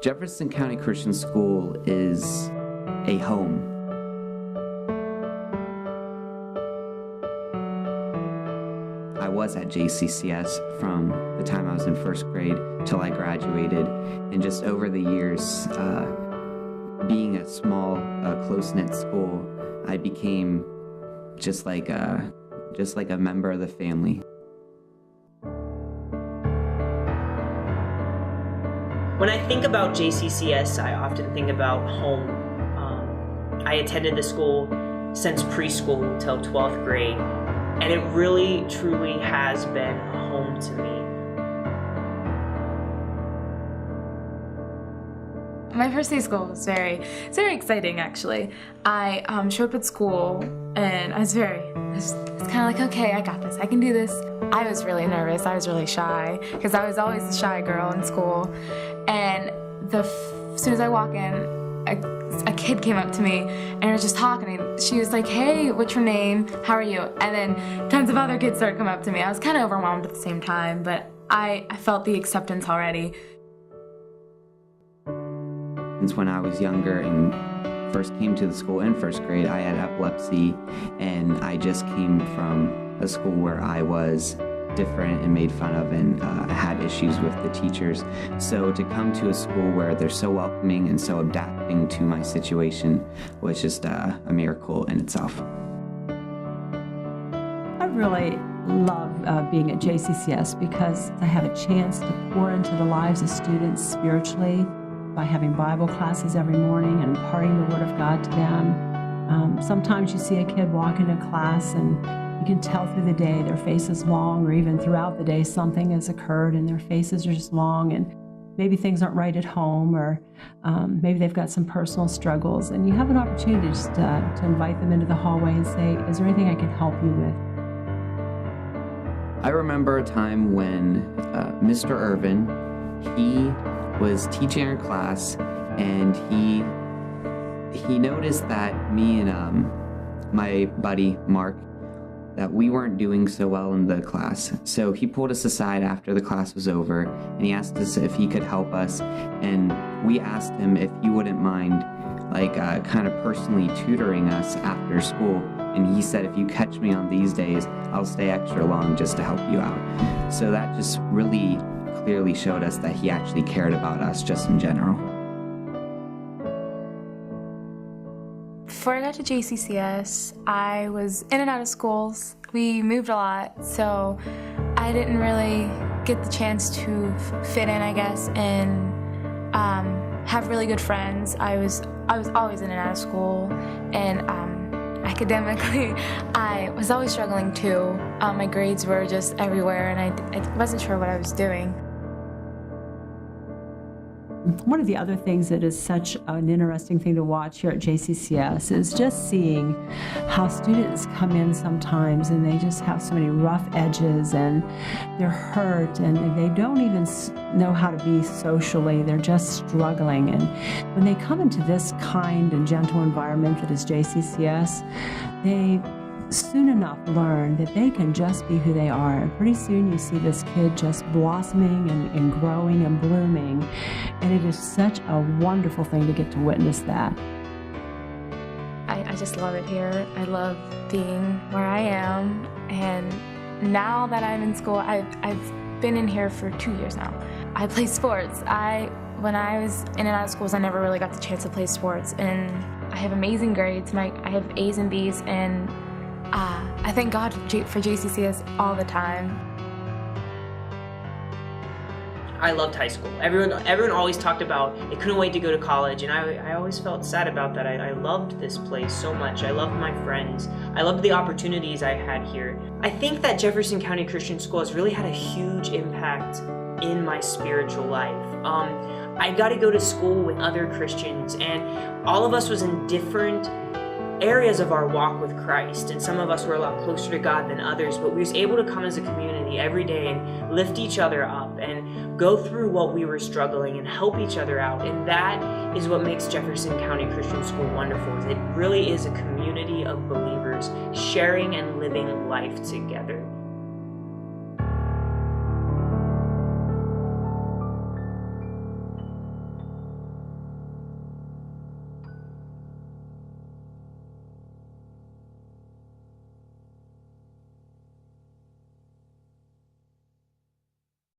Jefferson County Christian School is a home. I was at JCCS from the time I was in first grade till I graduated, and just over the years, being a small, close-knit school, I became just like a member of the family. When I think about JCCS, I often think about home. I attended the school since preschool till 12th grade, and it really, truly has been home to me. My first day of school was very exciting, actually. I showed up at school, and I was kind of like, okay, I got this, I can do this. I was really nervous, I was really shy, because I was always the shy girl in school. And as soon as I walk in, a kid came up to me, and I was just talking, and she was like, hey, what's your name, how are you? And then tons of other kids started coming up to me. I was kind of overwhelmed at the same time, but I felt the acceptance already. Since when I was younger and first came to the school in first grade, I had epilepsy, and I just came from a school where I was different and made fun of, and I had issues with the teachers. So to come to a school where they're so welcoming and so adapting to my situation was just a miracle in itself. I really love being at JCCS because I have a chance to pour into the lives of students spiritually by having Bible classes every morning and imparting the Word of God to them. Sometimes you see a kid walk into class and you can tell through the day their face is long, or even throughout the day something has occurred and their faces are just long, and maybe things aren't right at home, or maybe they've got some personal struggles, and you have an opportunity just to invite them into the hallway and say, is there anything I can help you with? I remember a time when Mr. Irvin, he was teaching our class, and he noticed that me and my buddy Mark, that we weren't doing so well in the class. So he pulled us aside after the class was over, and he asked us if he could help us, and we asked him if he wouldn't mind kind of personally tutoring us after school. And he said, if you catch me on these days, I'll stay extra long just to help you out. So that just really clearly showed us that he actually cared about us just in general. Before I got to JCCS, I was in and out of schools. We moved a lot, so I didn't really get the chance to fit in, I guess, and have really good friends. I was always in and out of school, and academically, I was always struggling too. My grades were just everywhere, and I wasn't sure what I was doing. One of the other things that is such an interesting thing to watch here at JCCS is just seeing how students come in sometimes and they just have so many rough edges and they're hurt and they don't even know how to be socially. They're just struggling. And when they come into this kind and gentle environment that is JCCS, they soon enough learn that they can just be who they are. And pretty soon you see this kid just blossoming and growing and blooming. And it is such a wonderful thing to get to witness that. I just love it here. I love being where I am. And now that I'm in school, I've been in here for 2 years now. I play sports. When I was in and out of schools, I never really got the chance to play sports. And I have amazing grades. I have A's and B's, and I thank God for JCCS all the time. I loved high school. Everyone always talked about they couldn't wait to go to college, and I always felt sad about that. I loved this place so much. I loved my friends. I loved the opportunities I had here. I think that Jefferson County Christian School has really had a huge impact in my spiritual life. I got to go to school with other Christians, and all of us was in different areas of our walk with Christ, and some of us were a lot closer to God than others, but we was able to come as a community every day and lift each other up and go through what we were struggling and help each other out. And that is what makes Jefferson County Christian School wonderful. It really is a community of believers sharing and living life together.